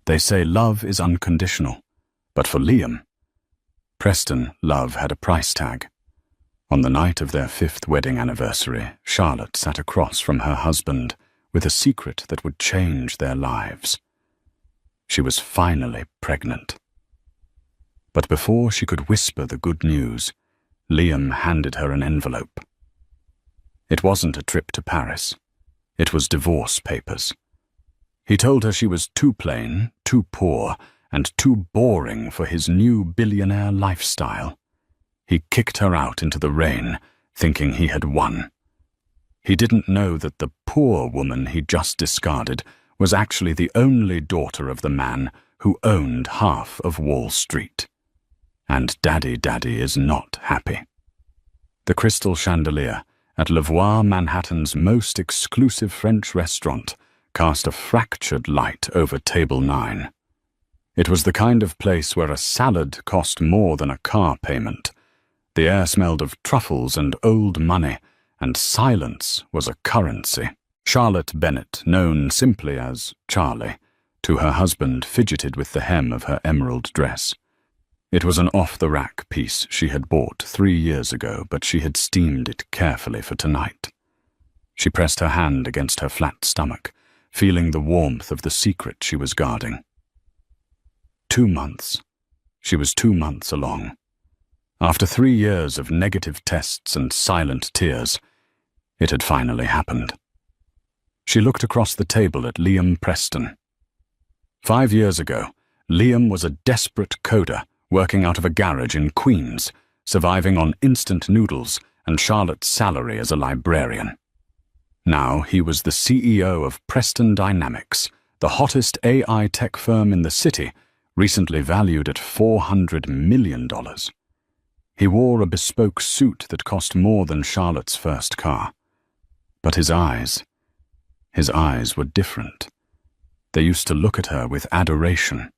They say love is unconditional, but for Liam, Preston, love had a price tag. On the night of their 5th wedding anniversary, Charlotte sat across from her husband with a secret that would change their lives. She was finally pregnant. But before she could whisper the good news, Liam handed her an envelope. It wasn't a trip to Paris. It was divorce papers. He told her she was too plain, too poor, and too boring for his new billionaire lifestyle. He kicked her out into the rain, thinking he had won. He didn't know that the poor woman he just discarded was actually the only daughter of the man who owned half of Wall Street. And Daddy is not happy. The crystal chandelier at Le Voir, Manhattan's most exclusive French restaurant, cast a fractured light over table 9. It was the kind of place where a salad cost more than a car payment. The air smelled of truffles and old money, and silence was a currency. Charlotte Bennett, known simply as Charlie, to her husband, fidgeted with the hem of her emerald dress. It was an off-the-rack piece she had bought 3 years ago, but she had steamed it carefully for tonight. She pressed her hand against her flat stomach, feeling the warmth of the secret she was guarding. 2 months. She was 2 months along. After 3 years of negative tests and silent tears, it had finally happened. She looked across the table at Liam Preston. 5 years ago, Liam was a desperate coder working out of a garage in Queens, surviving on instant noodles and Charlotte's salary as a librarian. Now he was the CEO of Preston Dynamics, the hottest AI tech firm in the city, recently valued at $400 million. He wore a bespoke suit that cost more than Charlotte's first car. But his eyes were different. They used to look at her with adoration.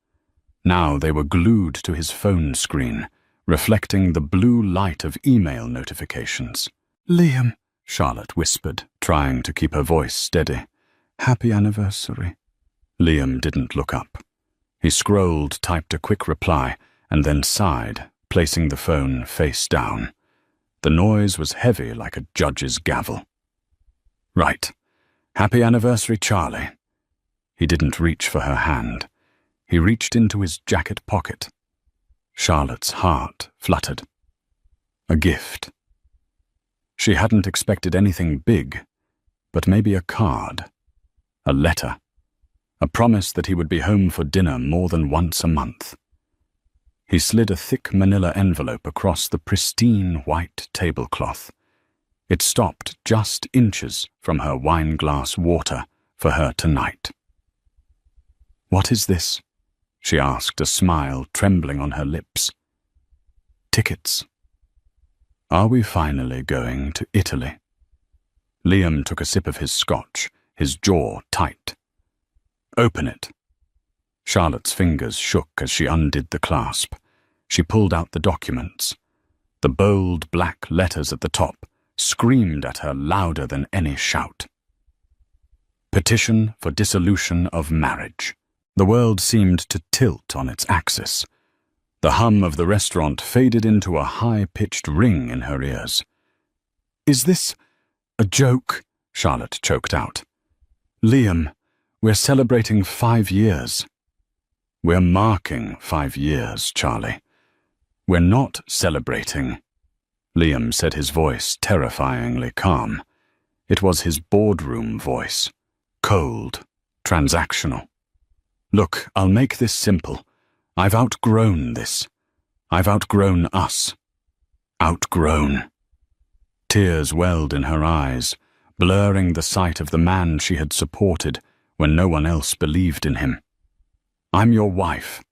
Now they were glued to his phone screen, reflecting the blue light of email notifications. "Liam," Charlotte whispered, trying to keep her voice steady. "Happy anniversary." Liam didn't look up. He scrolled, typed a quick reply, and then sighed, placing the phone face down. The noise was heavy like a judge's gavel. "Right. Happy anniversary, Charlie." He didn't reach for her hand. He reached into his jacket pocket. Charlotte's heart fluttered. A gift. She hadn't expected anything big, but maybe a card, a letter, a promise that he would be home for dinner more than once a month. He slid a thick manila envelope across the pristine white tablecloth. It stopped just inches from her wine-glass water for her tonight. "What is this?" she asked, a smile trembling on her lips. "Tickets." "Are we finally going to Italy?" Liam took a sip of his scotch, his jaw tight. "Open it." Charlotte's fingers shook as she undid the clasp. She pulled out the documents. The bold black letters at the top screamed at her louder than any shout. Petition for dissolution of marriage. The world seemed to tilt on its axis. The hum of the restaurant faded into a high-pitched ring in her ears. "Is this a joke?" Charlotte choked out. "Liam, we're celebrating 5 years." "We're marking 5 years, Charlie. We're not celebrating." Liam said, his voice terrifyingly calm. It was his boardroom voice, cold, transactional. "Look, I'll make this simple. I've outgrown this. I've outgrown us. Outgrown." Tears welled in her eyes, blurring the sight of the man she had supported when no one else believed in him. "I'm your wife.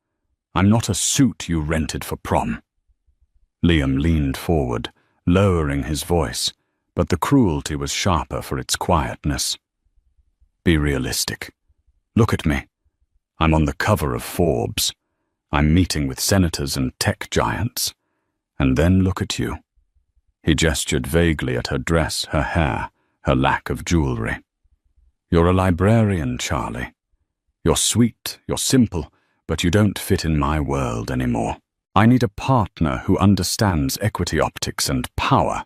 I'm not a suit you rented for prom." Liam leaned forward, lowering his voice, but the cruelty was sharper for its quietness. "Be realistic. Look at me. I'm on the cover of Forbes. I'm meeting with senators and tech giants. And then look at you." He gestured vaguely at her dress, her hair, her lack of jewelry. "You're a librarian, Charlie. You're sweet, you're simple, but you don't fit in my world anymore. I need a partner who understands equity optics and power.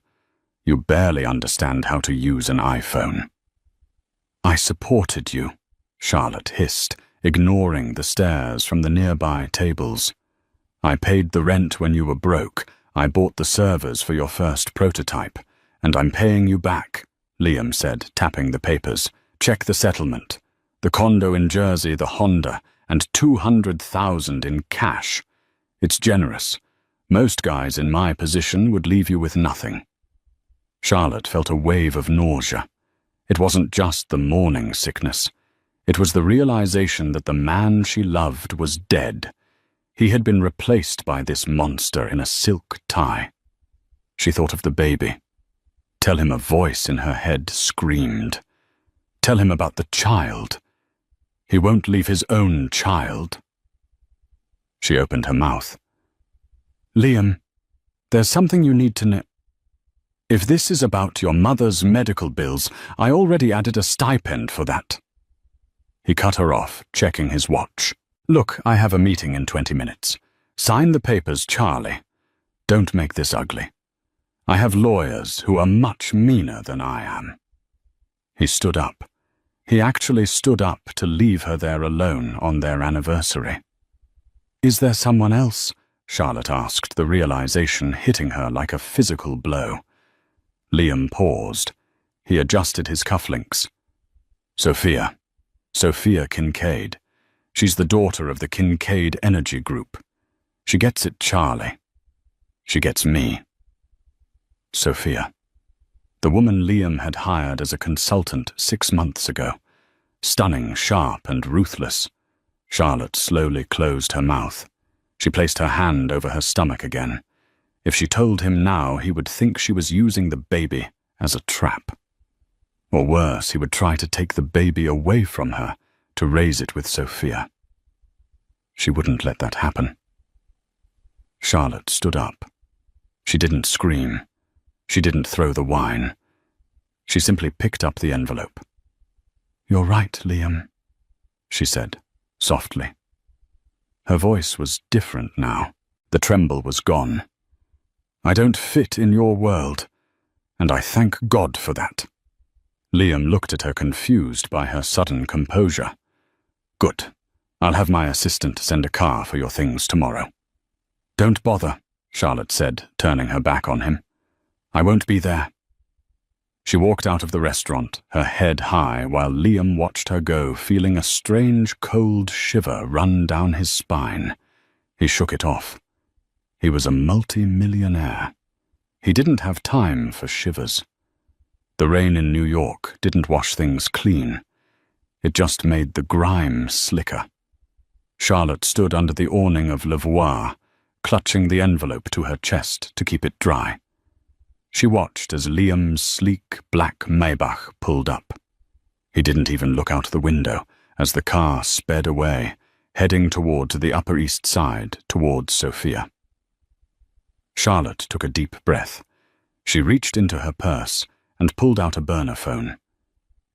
You barely understand how to use an iPhone." "I supported you," Charlotte hissed, ignoring the stares from the nearby tables. "I paid the rent when you were broke. I bought the servers for your first prototype. And I'm paying you back," Liam said, tapping the papers. "Check the settlement. The condo in Jersey, the Honda, and $200,000 in cash. It's generous. Most guys in my position would leave you with nothing." Charlotte felt a wave of nausea. It wasn't just the morning sickness. It was the realization that the man she loved was dead. He had been replaced by this monster in a silk tie. She thought of the baby. Tell him a voice in her head screamed. Tell him about the child. He won't leave his own child. She opened her mouth. "Liam, there's something you need to know. If this is about your mother's medical bills, I already added a stipend for that." He cut her off, checking his watch. "Look, I have a meeting in 20 minutes. Sign the papers, Charlie. Don't make this ugly. I have lawyers who are much meaner than I am." He stood up. He actually stood up to leave her there alone on their anniversary. "Is there someone else?" Charlotte asked, the realization hitting her like a physical blow. Liam paused. He adjusted his cufflinks. Sophia Kincaid. She's the daughter of the Kincaid Energy Group. She gets it, Charlie. She gets me." Sophia. The woman Liam had hired as a consultant 6 months ago. Stunning, sharp, and ruthless. Charlotte slowly closed her mouth. She placed her hand over her stomach again. If she told him now, he would think she was using the baby as a trap. Or worse, he would try to take the baby away from her to raise it with Sophia. She wouldn't let that happen. Charlotte stood up. She didn't scream. She didn't throw the wine. She simply picked up the envelope. "You're right, Liam," she said, softly. Her voice was different now. The tremble was gone. "I don't fit in your world, and I thank God for that." Liam looked at her, confused by her sudden composure. "Good. I'll have my assistant send a car for your things tomorrow." "Don't bother," Charlotte said, turning her back on him. "I won't be there." She walked out of the restaurant, her head high, while Liam watched her go, feeling a strange cold shiver run down his spine. He shook it off. He was a multi-millionaire. He didn't have time for shivers. The rain in New York didn't wash things clean. It just made the grime slicker. Charlotte stood under the awning of Lavoie, clutching the envelope to her chest to keep it dry. She watched as Liam's sleek black Maybach pulled up. He didn't even look out the window as the car sped away, heading towards the Upper East Side, towards Sophia. Charlotte took a deep breath. She reached into her purse and pulled out a burner phone.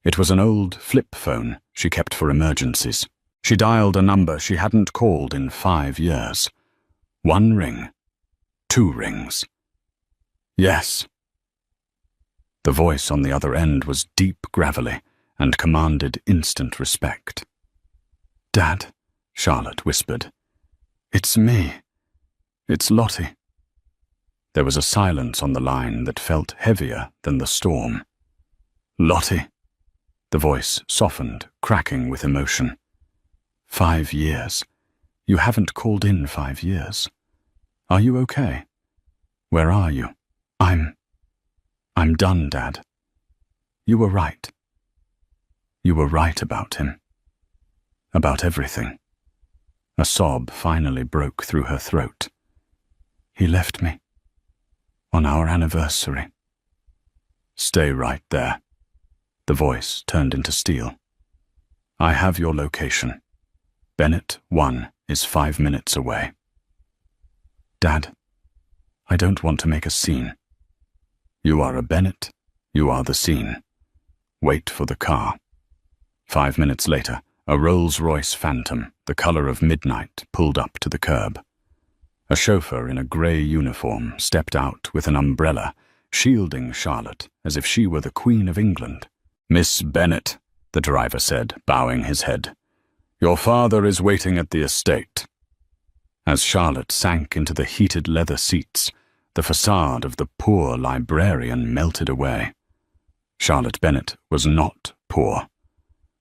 It was an old flip phone she kept for emergencies. She dialed a number she hadn't called in 5 years. 1 ring. 2 rings. "Yes." The voice on the other end was deep gravelly and commanded instant respect. "Dad," Charlotte whispered. "It's me. It's Lottie." There was a silence on the line that felt heavier than the storm. "Lottie." The voice softened, cracking with emotion. 5 years. You haven't called in 5 years. Are you okay? Where are you? I'm done, Dad. You were right. You were right about him. About everything." A sob finally broke through her throat. "He left me. On our anniversary." "Stay right there." The voice turned into steel. "I have your location. Bennett 1 is 5 minutes away." "Dad, I don't want to make a scene." "You are a Bennett. You are the scene. Wait for the car." 5 minutes later, A Rolls-Royce Phantom, the color of midnight, pulled up to the curb. A chauffeur in a grey uniform stepped out with an umbrella, shielding Charlotte as if she were the Queen of England. "Miss Bennet," the driver said, bowing his head. "Your father is waiting at the estate." As Charlotte sank into the heated leather seats, the facade of the poor librarian melted away. Charlotte Bennet was not poor.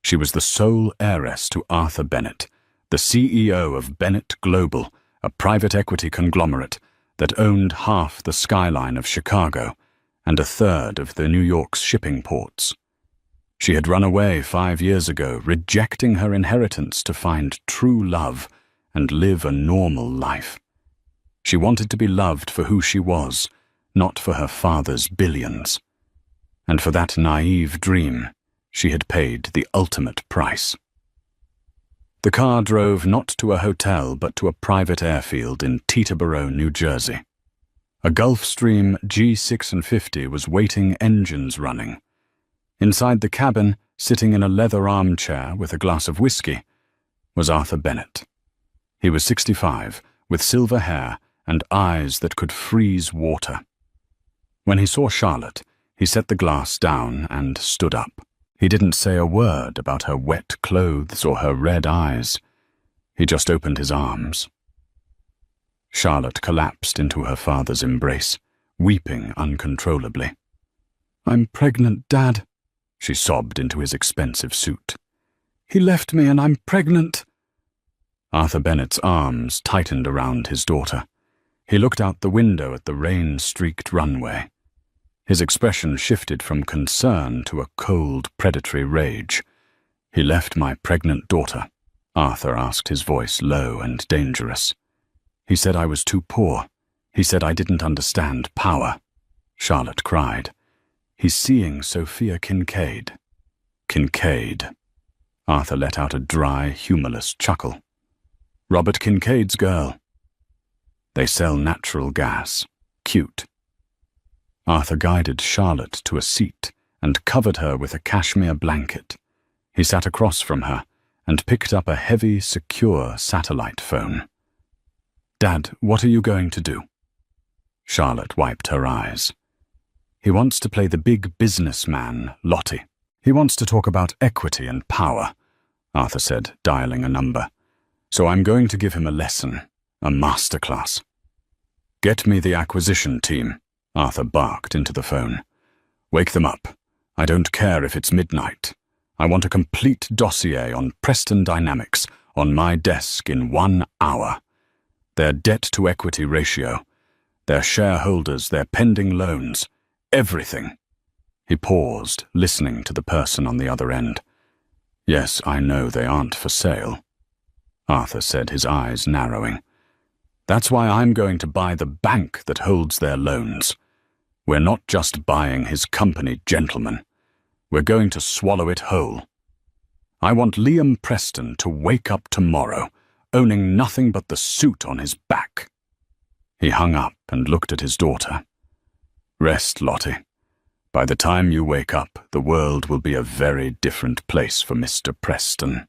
She was the sole heiress to Arthur Bennet, the CEO of Bennet Global, a private equity conglomerate that owned half the skyline of Chicago and a third of the New York's shipping ports. She had run away 5 years ago, rejecting her inheritance to find true love and live a normal life. She wanted to be loved for who she was, not for her father's billions. And for that naive dream, she had paid the ultimate price. The car drove not to a hotel but to a private airfield in Teterboro, New Jersey. A Gulfstream G650 was waiting, engines running. Inside the cabin, sitting in a leather armchair with a glass of whiskey, was Arthur Bennet. He was 65, with silver hair and eyes that could freeze water. When he saw Charlotte, he set the glass down and stood up. He didn't say a word about her wet clothes or her red eyes. He just opened his arms. Charlotte collapsed into her father's embrace, weeping uncontrollably. "I'm pregnant, Dad," she sobbed into his expensive suit. "He left me and I'm pregnant." Arthur Bennet's arms tightened around his daughter. He looked out the window at the rain-streaked runway. His expression shifted from concern to a cold, predatory rage. "He left my pregnant daughter," Arthur asked, his voice low and dangerous. "He said I was too poor. He said I didn't understand power." Charlotte cried. "He's seeing Sophia Kincaid." "Kincaid." Arthur let out a dry, humorless chuckle. "Robert Kincaid's girl. They sell natural gas. Cute." Arthur guided Charlotte to a seat and covered her with a cashmere blanket. He sat across from her and picked up a heavy, secure satellite phone. "Dad, what are you going to do?" Charlotte wiped her eyes. "He wants to play the big businessman, Lottie. He wants to talk about equity and power," Arthur said, dialing a number. "So I'm going to give him a lesson, a masterclass." "Get me the acquisition team," Arthur barked into the phone. "Wake them up. I don't care if it's midnight. I want a complete dossier on Preston Dynamics on my desk in 1 hour. Their debt-to-equity ratio, their shareholders, their pending loans, everything." He paused, listening to the person on the other end. "Yes, I know they aren't for sale," Arthur said, his eyes narrowing. "That's why I'm going to buy the bank that holds their loans. We're not just buying his company, gentlemen. We're going to swallow it whole. I want Liam Preston to wake up tomorrow, owning nothing but the suit on his back." He hung up and looked at his daughter. "Rest, Lottie. By the time you wake up, the world will be a very different place for Mr. Preston."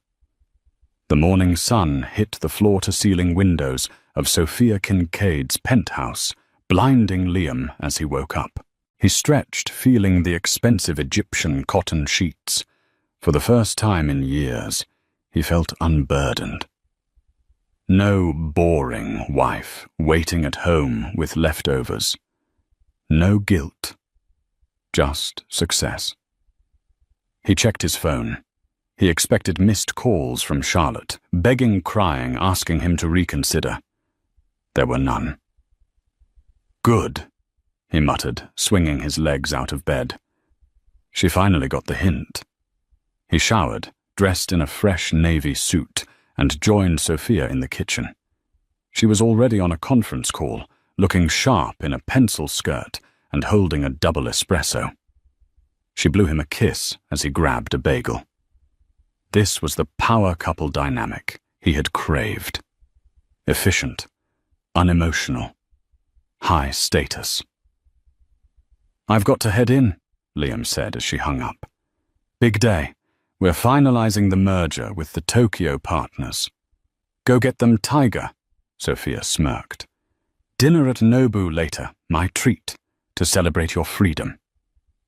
The morning sun hit the floor-to-ceiling windows of Sophia Kincaid's penthouse, blinding Liam as he woke up. He stretched, feeling the expensive Egyptian cotton sheets. For the first time in years, he felt unburdened. No boring wife waiting at home with leftovers. No guilt. Just success. He checked his phone. He expected missed calls from Charlotte, begging, crying, asking him to reconsider. There were none. "Good," he muttered, swinging his legs out of bed. She finally got the hint. He showered, dressed in a fresh navy suit, and joined Sophia in the kitchen. She was already on a conference call, looking sharp in a pencil skirt and holding a double espresso. She blew him a kiss as he grabbed a bagel. This was the power couple dynamic he had craved. Efficient, unemotional, high status. "I've got to head in," Liam said as she hung up. "Big day. We're finalizing the merger with the Tokyo partners. Go get them Tiger, Sophia smirked. Dinner at Nobu later, my treat, to celebrate your freedom.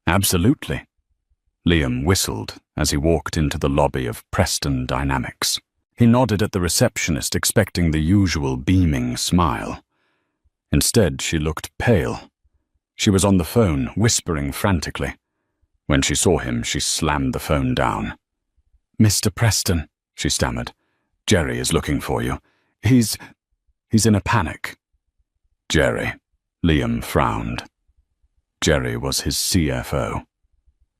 Absolutely. Liam whistled as he walked into the lobby of Preston Dynamics. He nodded at the receptionist, expecting the usual beaming smile. Instead, she looked pale. She was on the phone, whispering frantically. When she saw him, she slammed the phone down. Mr. Preston, she stammered. Jerry is looking for you. He's in a panic. Jerry. Liam frowned. Jerry was his CFO.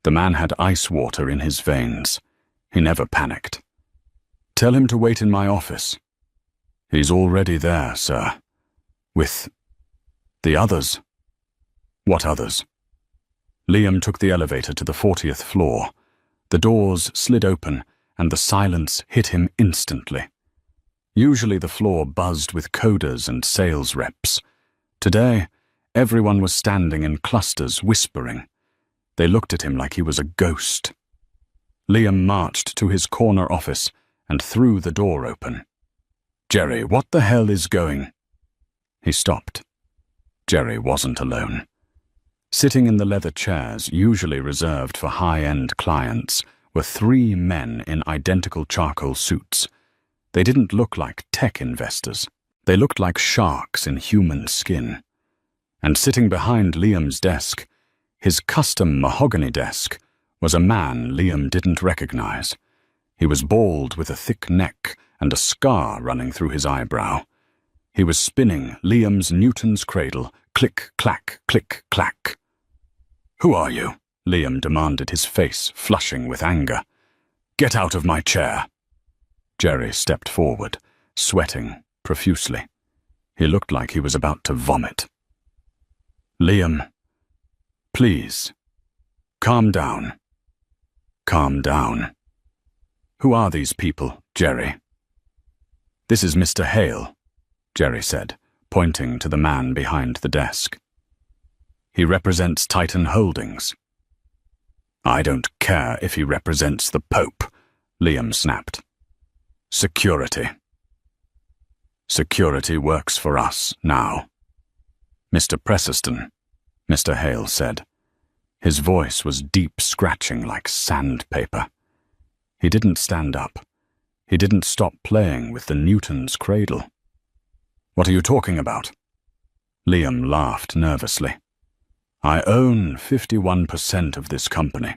The man had ice water in his veins. He never panicked. Tell him to wait in my office. He's already there, sir. With the others. What others? Liam took the elevator to the 40th floor. The doors slid open, and the silence hit him instantly. Usually the floor buzzed with coders and sales reps. Today, everyone was standing in clusters, whispering. They looked at him like he was a ghost. Liam marched to his corner office and threw the door open. Jerry, what the hell is going? He stopped. Jerry wasn't alone. Sitting in the leather chairs, usually reserved for high-end clients, were 3 men in identical charcoal suits. They didn't look like tech investors. They looked like sharks in human skin. And sitting behind Liam's desk, his custom mahogany desk, was a man Liam didn't recognize. He was bald with a thick neck and a scar running through his eyebrow. He was spinning Liam's Newton's cradle, click, clack, click, clack. Who are you? Liam demanded, his face flushing with anger. Get out of my chair. Jerry stepped forward, sweating profusely. He looked like he was about to vomit. Liam, please, calm down. Calm down. Who are these people, Jerry? This is Mr. Hale, Jerry said, pointing to the man behind the desk. He represents Titan Holdings. I don't care if he represents the Pope, Liam snapped. Security. Security works for us now. Mr. Pressiston, Mr. Hale said. His voice was deep scratching like sandpaper. He didn't stand up. He didn't stop playing with the Newton's cradle. What are you talking about? Liam laughed nervously. I own 51% of this company.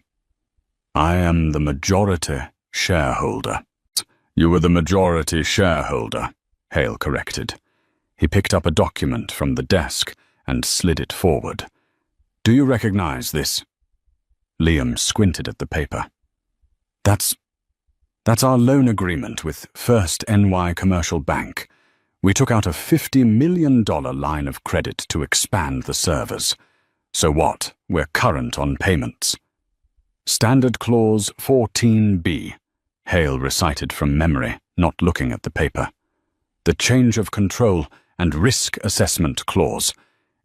I am the majority shareholder. You were the majority shareholder, Hale corrected. He picked up a document from the desk and slid it forward. Do you recognize this? Liam squinted at the paper. That's our loan agreement with First NY Commercial Bank. We took out a $50 million line of credit to expand the servers. So what? We're current on payments. Standard Clause 14B, Hale recited from memory, not looking at the paper. The change of control and risk assessment clause.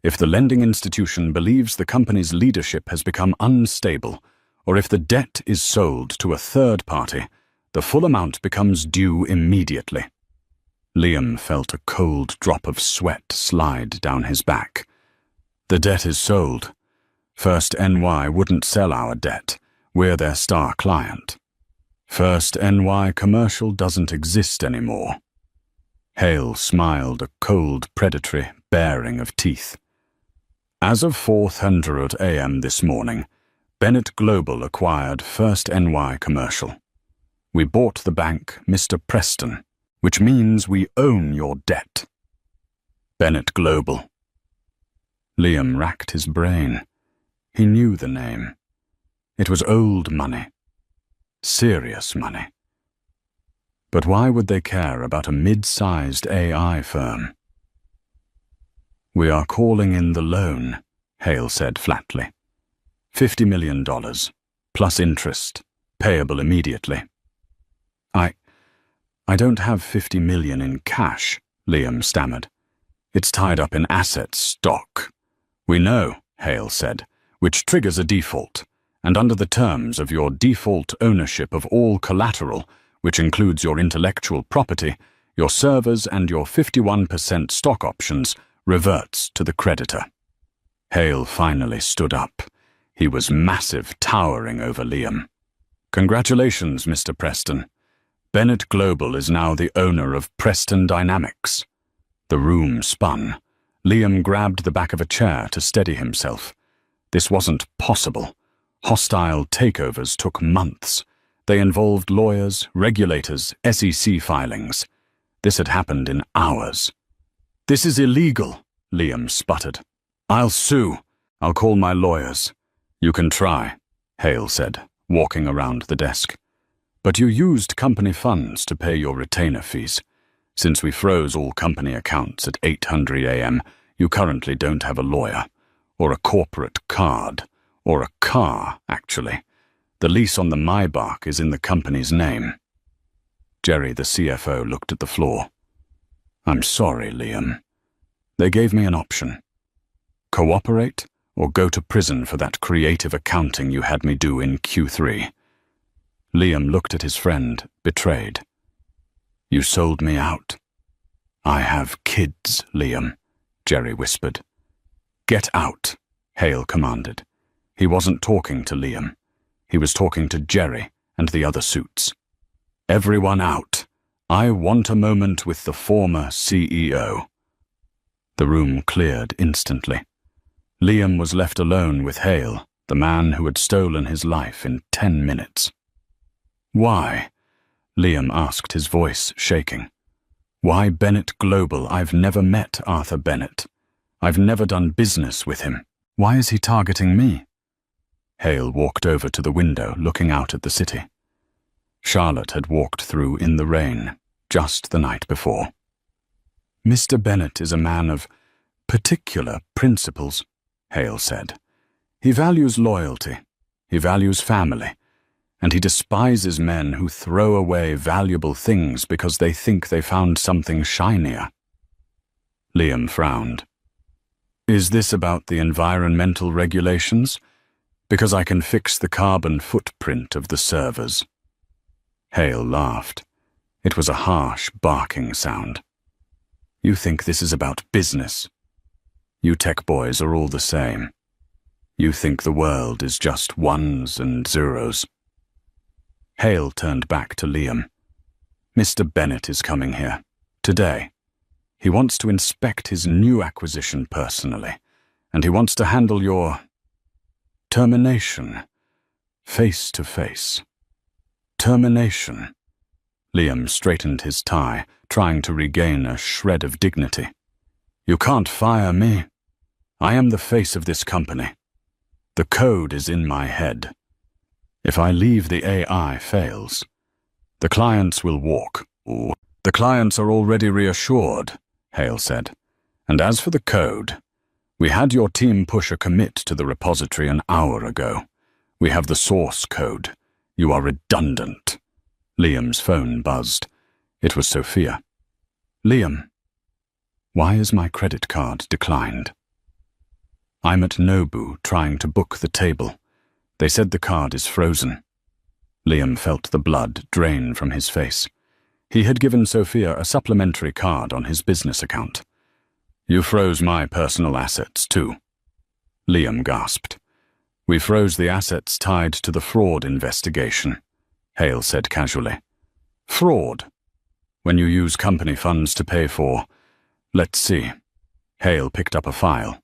If the lending institution believes the company's leadership has become unstable, or if the debt is sold to a third party, the full amount becomes due immediately. Liam felt a cold drop of sweat slide down his back. The debt is sold. First NY wouldn't sell our debt. We're their star client. First NY Commercial doesn't exist anymore. Hale smiled a cold, predatory baring of teeth. As of 4:00 a.m. this morning, Bennett Global acquired First NY Commercial. We bought the bank, Mr. Preston, which means we own your debt. Bennett Global. Liam racked his brain. He knew the name. It was old money. Serious money. But why would they care about a mid-sized AI firm? We are calling in the loan, Hale said flatly. $50 million, plus interest, payable immediately. I don't have $50 million in cash, Liam stammered. It's tied up in assets, stock. We know, Hale said, which triggers a default, and under the terms of your default ownership of all collateral, which includes your intellectual property, your servers and your 51% stock options, reverts to the creditor. Hale finally stood up. He was massive, towering over Liam. Congratulations, Mr. Preston. Bennett Global is now the owner of Preston Dynamics. The room spun. Liam grabbed the back of a chair to steady himself. This wasn't possible. Hostile takeovers took months. They involved lawyers, regulators, SEC filings. This had happened in hours. "This is illegal," Liam sputtered. "I'll sue. I'll call my lawyers." "You can try," Hale said, walking around the desk. "But you used company funds to pay your retainer fees. Since we froze all company accounts at 800 a.m., you currently don't have a lawyer, or a corporate card, or a car, actually. The lease on the Maybach is in the company's name." Jerry, the CFO, looked at the floor. "I'm sorry, Liam. They gave me an option. Cooperate or go to prison for that creative accounting you had me do in Q3. Liam looked at his friend, betrayed. "You sold me out." "I have kids, Liam," Jerry whispered. "Get out," Hale commanded. He wasn't talking to Liam. He was talking to Jerry and the other suits. "Everyone out. I want a moment with the former CEO." The room cleared instantly. Liam was left alone with Hale, the man who had stolen his life in 10 minutes. "Why?" Liam asked, his voice shaking. "Why Bennett Global? I've never met Arthur Bennett. I've never done business with him. Why is he targeting me?" Hale walked over to the window, looking out at the city. Charlotte had walked through in the rain, just the night before. "Mr. Bennett is a man of particular principles," Hale said. "He values loyalty, he values family, and he despises men who throw away valuable things because they think they found something shinier." Liam frowned. "Is this about the environmental regulations? Because I can fix the carbon footprint of the servers." Hale laughed. It was a harsh, barking sound. "You think this is about business? You tech boys are all the same. You think the world is just ones and zeros." Hale turned back to Liam. "Mr. Bennett is coming here. Today. He wants to inspect his new acquisition personally, and he wants to handle your termination. Face to face. Termination." Liam straightened his tie, trying to regain a shred of dignity. "You can't fire me. I am the face of this company. The code is in my head. If I leave, the AI fails. The clients will walk. The clients are already reassured," Hale said. "And as for the code, we had your team push a commit to the repository an hour ago. We have the source code. You are redundant." Liam's phone buzzed. It was Sophia. "Liam, why is my credit card declined?" "I'm at Nobu trying to book the table. They said the card is frozen." Liam felt the blood drain from his face. He had given Sophia a supplementary card on his business account. "You froze my personal assets too." Liam gasped. "We froze the assets tied to the fraud investigation," Hale said casually. "Fraud? When you use company funds to pay for... Let's see." Hale picked up a file.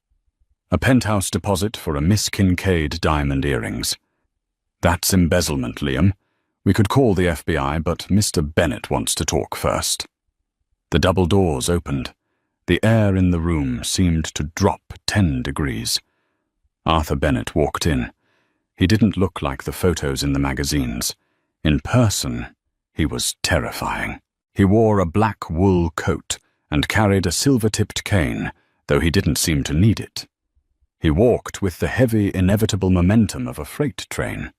"A penthouse deposit for a Miss Kincaid diamond earrings. That's embezzlement, Liam. We could call the FBI, but Mr. Bennett wants to talk first." The double doors opened. The air in the room seemed to drop 10 degrees. Arthur Bennett walked in. He didn't look like the photos in the magazines. In person, he was terrifying. He wore a black wool coat and carried a silver-tipped cane, though he didn't seem to need it. He walked with the heavy, inevitable momentum of a freight train.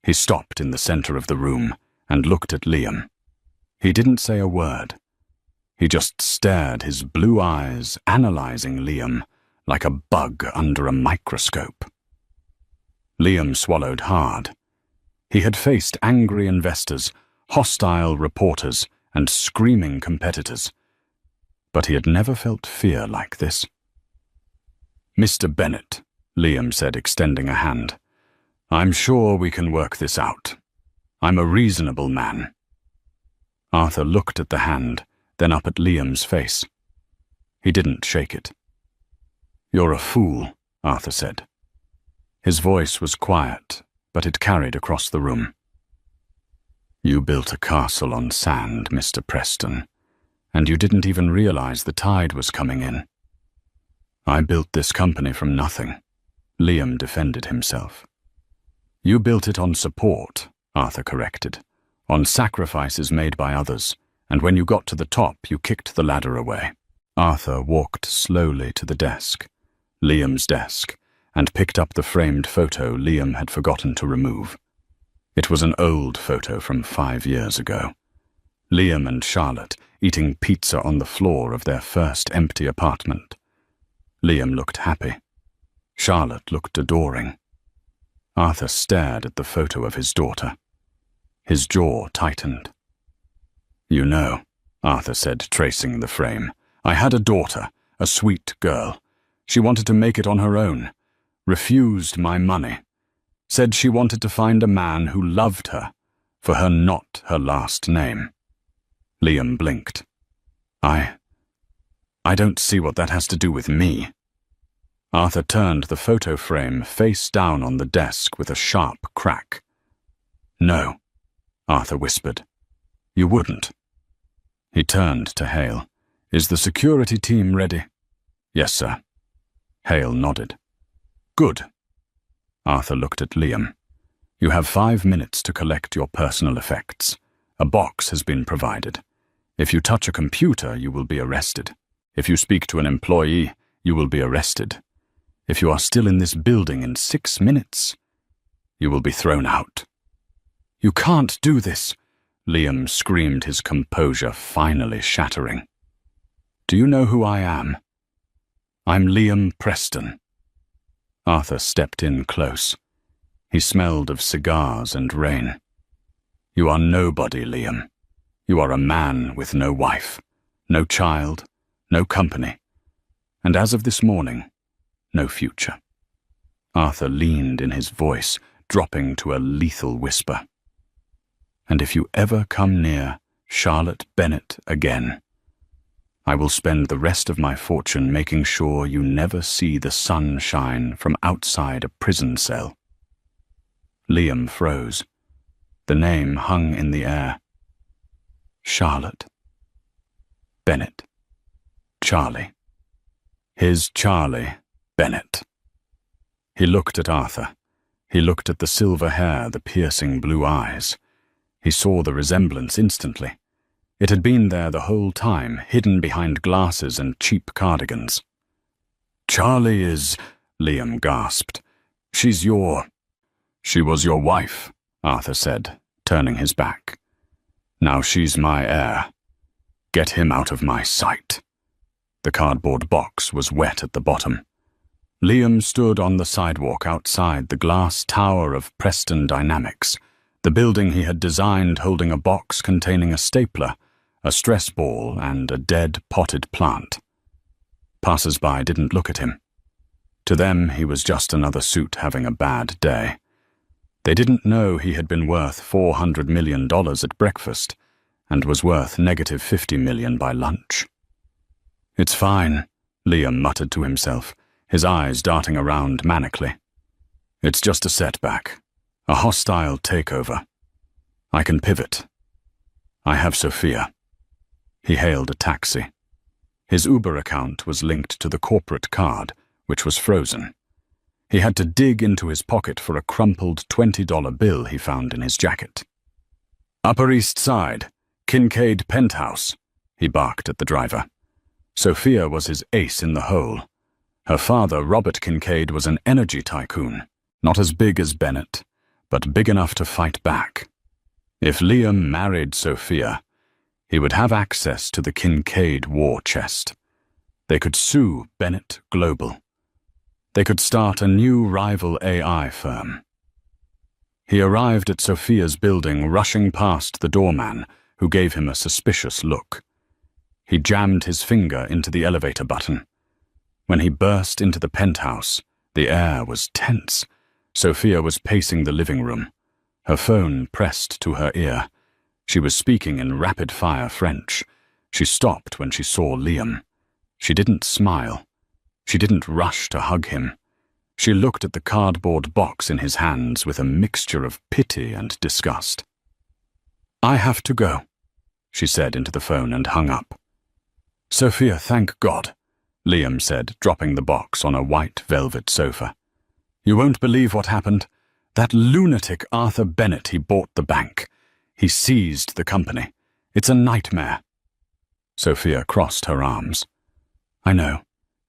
He stopped in the center of the room and looked at Liam. He didn't say a word. He just stared, his blue eyes analyzing Liam like a bug under a microscope. Liam swallowed hard. He had faced angry investors, hostile reporters, and screaming competitors. But he had never felt fear like this. "Mr. Bennett," Liam said, extending a hand, "I'm sure we can work this out. I'm a reasonable man." Arthur looked at the hand, then up at Liam's face. He didn't shake it. "You're a fool," Arthur said. His voice was quiet, but it carried across the room. "You built a castle on sand, Mr. Preston, and you didn't even realize the tide was coming in." "I built this company from nothing," Liam defended himself. "You built it on support," Arthur corrected, "on sacrifices made by others, and when you got to the top, you kicked the ladder away." Arthur walked slowly to the desk, Liam's desk, and picked up the framed photo Liam had forgotten to remove. It was an old photo from 5 years ago. Liam and Charlotte eating pizza on the floor of their first empty apartment. Liam looked happy. Charlotte looked adoring. Arthur stared at the photo of his daughter. His jaw tightened. "You know," Arthur said, tracing the frame, "I had a daughter, a sweet girl. She wanted to make it on her own, refused my money, said she wanted to find a man who loved her, for her not her last name." Liam blinked. I don't see what that has to do with me." Arthur turned the photo frame face down on the desk with a sharp crack. "No," Arthur whispered. "You wouldn't." He turned to Hale. "Is the security team ready?" "Yes, sir." Hale nodded. "Good." Arthur looked at Liam. "You have 5 minutes to collect your personal effects. A box has been provided. If you touch a computer, you will be arrested. If you speak to an employee, you will be arrested. If you are still in this building in 6 minutes, you will be thrown out." "You can't do this," Liam screamed, his composure finally shattering. "Do you know who I am?" "I'm Liam Preston." Arthur stepped in close. He smelled of cigars and rain. "You are nobody, Liam. You are a man with no wife, no child, no company, and as of this morning, no future." Arthur leaned in his voice, dropping to a lethal whisper. "And if you ever come near Charlotte Bennett again, I will spend the rest of my fortune making sure you never see the sun shine from outside a prison cell." Liam froze. The name hung in the air. Charlotte Bennett. Charlie. His Charlie Bennett. He looked at Arthur. He looked at the silver hair, the piercing blue eyes. He saw the resemblance instantly. It had been there the whole time, hidden behind glasses and cheap cardigans. "Charlie is," Liam gasped. "She was your wife," Arthur said, turning his back. "Now she's my heir. Get him out of my sight." The cardboard box was wet at the bottom. Liam stood on the sidewalk outside the glass tower of Preston Dynamics, the building he had designed, holding a box containing a stapler, a stress ball, and a dead potted plant. Passers-by didn't look at him. To them, he was just another suit having a bad day. They didn't know he had been worth $400 million at breakfast and was worth -$50 million by lunch. "It's fine," Liam muttered to himself, his eyes darting around manically. "It's just a setback, a hostile takeover. I can pivot. I have Sophia." He hailed a taxi. His Uber account was linked to the corporate card, which was frozen. He had to dig into his pocket for a crumpled $20 bill he found in his jacket. "Upper East Side, Kincaid Penthouse," he barked at the driver. Sophia was his ace in the hole. Her father, Robert Kincaid, was an energy tycoon, not as big as Bennett, but big enough to fight back. If Liam married Sophia, he would have access to the Kincaid war chest. They could sue Bennett Global. They could start a new rival AI firm, He arrived at Sophia's building rushing past the doorman, who gave him a suspicious look. He jammed his finger into the elevator button. When he burst into the penthouse, the air was tense. Sophia was pacing the living room, her phone pressed to her ear. She was speaking in rapid-fire French. She stopped when she saw Liam. She didn't smile. She didn't rush to hug him. She looked at the cardboard box in his hands with a mixture of pity and disgust. "I have to go," she said into the phone and hung up. "Sophia, thank God," Liam said, dropping the box on a white velvet sofa. "You won't believe what happened. That lunatic Arthur Bennett, he bought the bank. He seized the company. It's a nightmare." Sophia crossed her arms. "I know.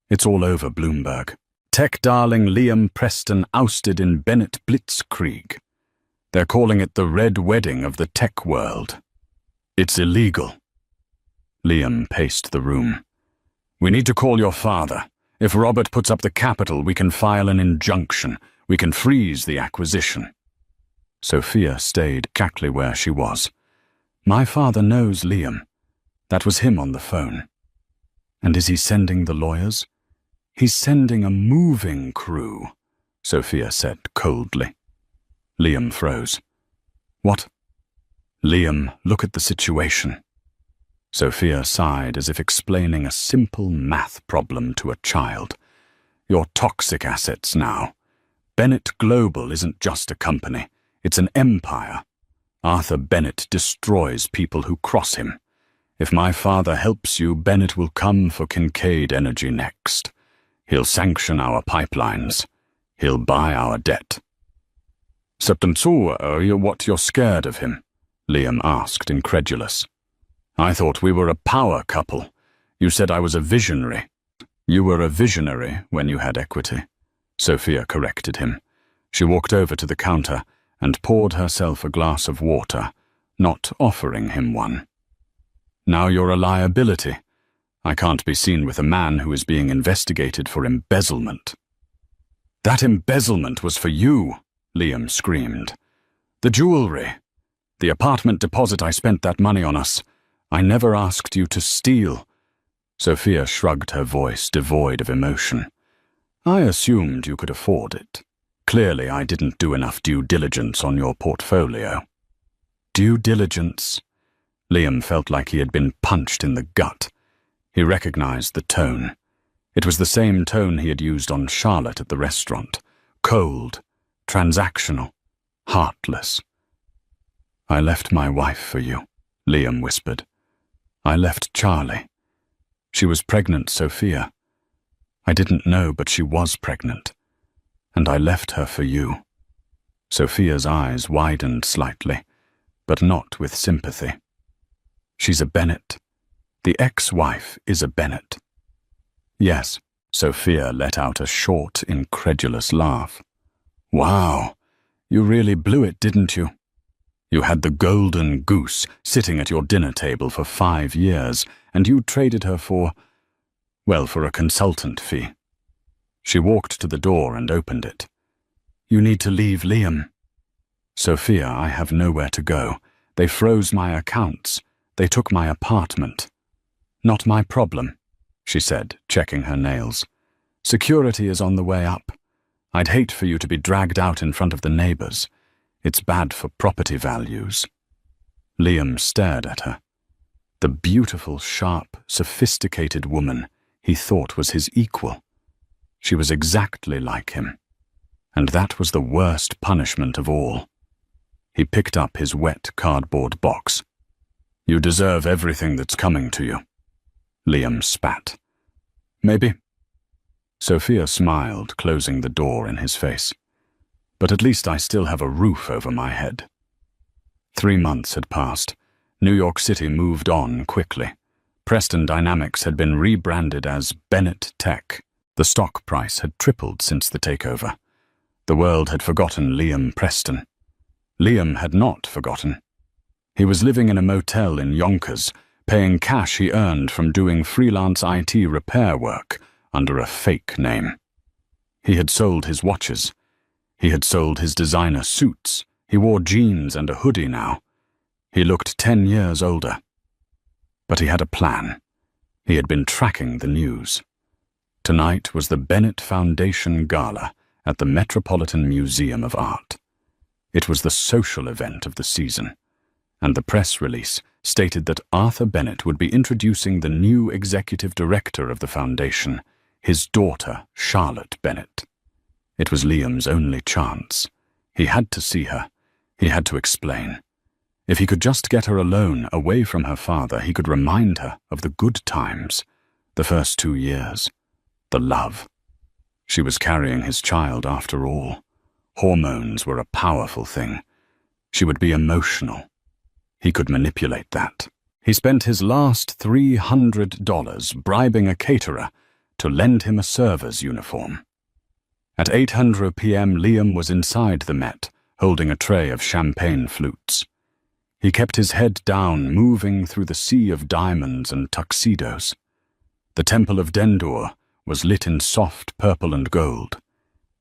It's all over Bloomberg. Tech darling Liam Preston ousted in Bennett Blitzkrieg. They're calling it the Red Wedding of the tech world. It's illegal." Liam paced the room. "We need to call your father. If Robert puts up the capital, we can file an injunction. We can freeze the acquisition." Sophia stayed exactly where she was. "My father knows Liam. That was him on the phone." "And is he sending the lawyers?" "He's sending a moving crew," Sophia said coldly. Liam froze. "What?" "Liam, look at the situation." Sophia sighed as if explaining a simple math problem to a child. "Your toxic assets now. Bennett Global isn't just a company. It's an empire. Arthur Bennett destroys people who cross him. If my father helps you, Bennett will come for Kincaid Energy next. He'll sanction our pipelines. He'll buy our debt." "What, you're scared of him?" Liam asked, incredulous. "I thought we were a power couple. You said I was a visionary." "You were a visionary when you had equity," Sophia corrected him. She walked over to the counter and poured herself a glass of water, not offering him one. "Now you're a liability. I can't be seen with a man who is being investigated for embezzlement." "That embezzlement was for you," Liam screamed. "The jewelry. The apartment deposit I spent that money on us. I never asked you to steal." Sophia shrugged her voice, devoid of emotion. "I assumed you could afford it. Clearly I didn't do enough due diligence on your portfolio." "Due diligence?" Liam felt like he had been punched in the gut. He recognized the tone. It was the same tone he had used on Charlotte at the restaurant. Cold, transactional, heartless. "I left my wife for you," Liam whispered. "I left Charlie. She was pregnant, Sophia. I didn't know, but she was pregnant. And I left her for you." Sophia's eyes widened slightly, but not with sympathy. "She's a Bennett. The ex-wife is a Bennett." "Yes," Sophia let out a short, incredulous laugh. "Wow, you really blew it, didn't you? You had the golden goose sitting at your dinner table for 5 years, and you traded her for a consultant fee." She walked to the door and opened it. "You need to leave Liam." "Sophia, I have nowhere to go. They froze my accounts. They took my apartment." "Not my problem," she said, checking her nails. "Security is on the way up. I'd hate for you to be dragged out in front of the neighbors. It's bad for property values." Liam stared at her. The beautiful, sharp, sophisticated woman he thought was his equal. She was exactly like him. And that was the worst punishment of all. He picked up his wet cardboard box. "You deserve everything that's coming to you." Liam spat. "Maybe." Sophia smiled, closing the door in his face. "But at least I still have a roof over my head." 3 months had passed. New York City moved on quickly. Preston Dynamics had been rebranded as Bennett Tech. The stock price had tripled since the takeover. The world had forgotten Liam Preston. Liam had not forgotten. He was living in a motel in Yonkers, paying cash he earned from doing freelance IT repair work under a fake name. He had sold his watches. He had sold his designer suits He wore jeans and a hoodie now. He looked 10 years older. But he had a plan. He had been tracking the news. Tonight was the Bennett Foundation Gala at the Metropolitan Museum of Art. It was the social event of the season, and the press release stated that Arthur Bennett would be introducing the new executive director of the foundation, his daughter, Charlotte Bennett. It was Liam's only chance. He had to see her. He had to explain. If he could just get her alone, away from her father, he could remind her of the good times, the first 2 years, the love. She was carrying his child after all. Hormones were a powerful thing. She would be emotional. He could manipulate that. He spent his last $300 bribing a caterer to lend him a server's uniform. At 8:00 p.m. Liam was inside the Met, holding a tray of champagne flutes. He kept his head down, moving through the sea of diamonds and tuxedos. The Temple of Dendur was lit in soft purple and gold.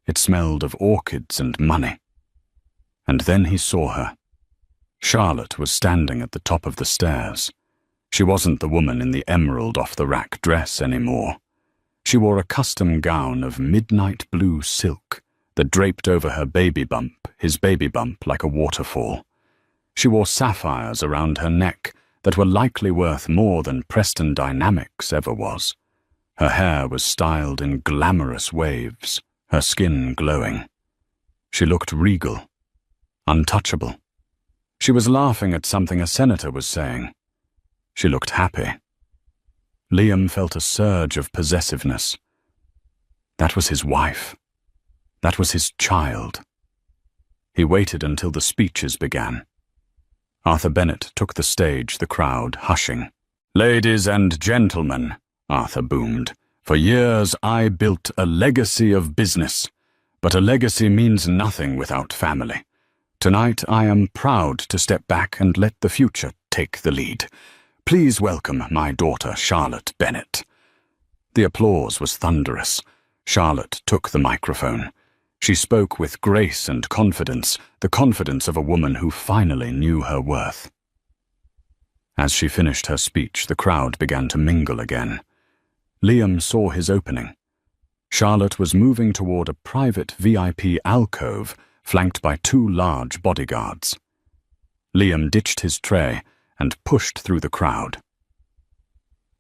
It smelled of orchids and money. And then he saw her. Charlotte was standing at the top of the stairs. She wasn't the woman in the emerald off-the-rack dress anymore. She wore a custom gown of midnight blue silk that draped over her baby bump, his baby bump, like a waterfall. She wore sapphires around her neck that were likely worth more than Preston Dynamics ever was. Her hair was styled in glamorous waves, her skin glowing. She looked regal, untouchable. She was laughing at something a senator was saying. She looked happy. Liam felt a surge of possessiveness. That was his wife. That was his child. He waited until the speeches began. Arthur Bennett took the stage, the crowd hushing. "Ladies and gentlemen," Arthur boomed, "for years I built a legacy of business, but a legacy means nothing without family. Tonight I am proud to step back and let the future take the lead. Please welcome my daughter, Charlotte Bennett." The applause was thunderous. Charlotte took the microphone. She spoke with grace and confidence, the confidence of a woman who finally knew her worth. As she finished her speech, the crowd began to mingle again. Liam saw his opening. Charlotte was moving toward a private VIP alcove flanked by 2 large bodyguards. Liam ditched his tray and pushed through the crowd.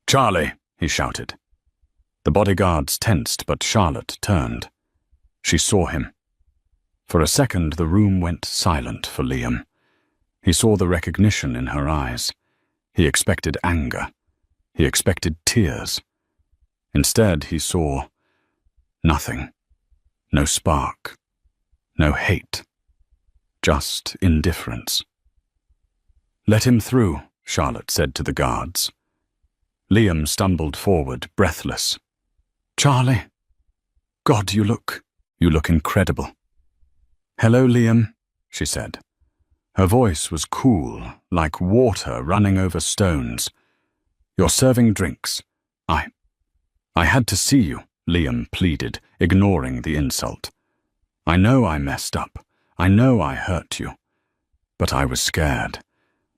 "Charlie," he shouted. The bodyguards tensed, but Charlotte turned. She saw him. For a second, the room went silent for Liam. He saw the recognition in her eyes. He expected anger. He expected tears. Instead, he saw nothing. No spark. No hate. Just indifference. "Let him through," Charlotte said to the guards. Liam stumbled forward, breathless. "Charlie, God, you look incredible." "Hello, Liam," she said. Her voice was cool, like water running over stones. "You're serving drinks. I had to see you," Liam pleaded, ignoring the insult. "I know I messed up. I know I hurt you. But I was scared.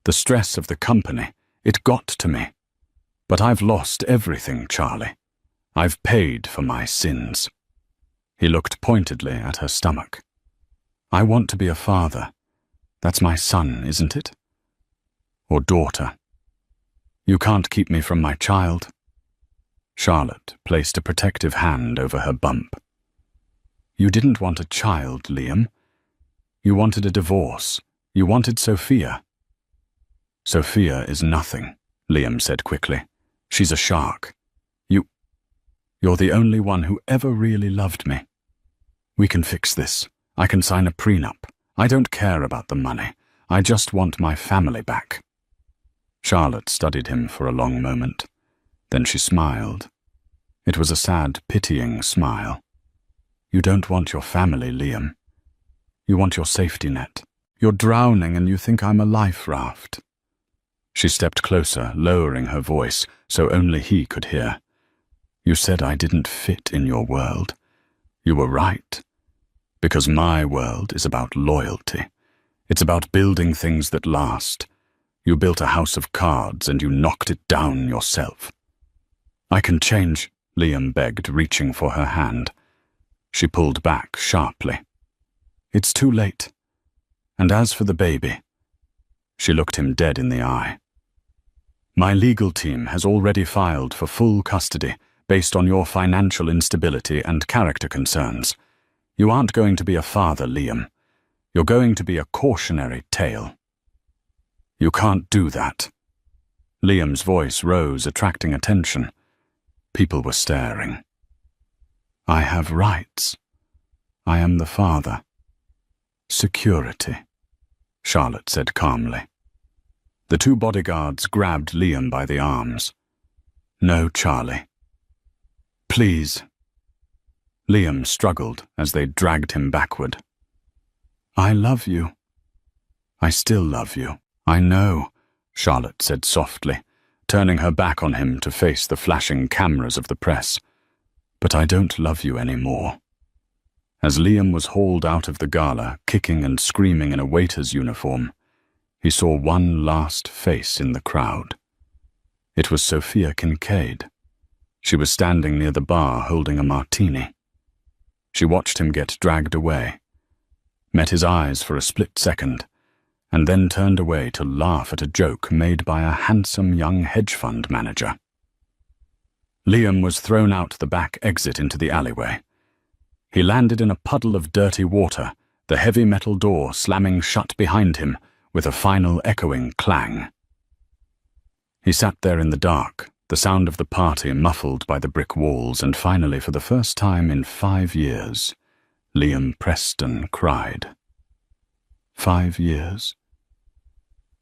The stress of the company, it got to me. But I've lost everything, Charlie. I've paid for my sins." He looked pointedly at her stomach. "I want to be a father. That's my son, isn't it? Or daughter. You can't keep me from my child." Charlotte placed a protective hand over her bump. "You didn't want a child, Liam. You wanted a divorce. You wanted Sophia." "Sophia is nothing," Liam said quickly. "She's a shark. You're the only one who ever really loved me. We can fix this. I can sign a prenup. I don't care about the money. I just want my family back." Charlotte studied him for a long moment. Then she smiled. It was a sad, pitying smile. "You don't want your family, Liam. You want your safety net. You're drowning and you think I'm a life raft." She stepped closer, lowering her voice so only he could hear. "You said I didn't fit in your world. You were right. Because my world is about loyalty. It's about building things that last. You built a house of cards and you knocked it down yourself. I can change, Liam begged, reaching for her hand. She pulled back sharply. It's too late. And as for the baby, she looked him dead in the eye. My legal team has already filed for full custody based on your financial instability and character concerns. You aren't going to be a father, Liam. You're going to be a cautionary tale. You can't do that. Liam's voice rose, attracting attention. People were staring. I have rights. I am the father. Security, Charlotte said calmly. The two bodyguards grabbed Liam by the arms. No, Charlie. Please. Liam struggled as they dragged him backward. I love you. I still love you. I know, Charlotte said softly, turning her back on him to face the flashing cameras of the press. But I don't love you anymore. As Liam was hauled out of the gala, kicking and screaming in a waiter's uniform, he saw one last face in the crowd. It was Sophia Kincaid. She was standing near the bar holding a martini. She watched him get dragged away, met his eyes for a split second, and then turned away to laugh at a joke made by a handsome young hedge fund manager. Liam was thrown out the back exit into the alleyway. He landed in a puddle of dirty water, the heavy metal door slamming shut behind him with a final echoing clang. He sat there in the dark, the sound of the party muffled by the brick walls, and finally, for the first time in 5 years, Liam Preston cried. 5 years?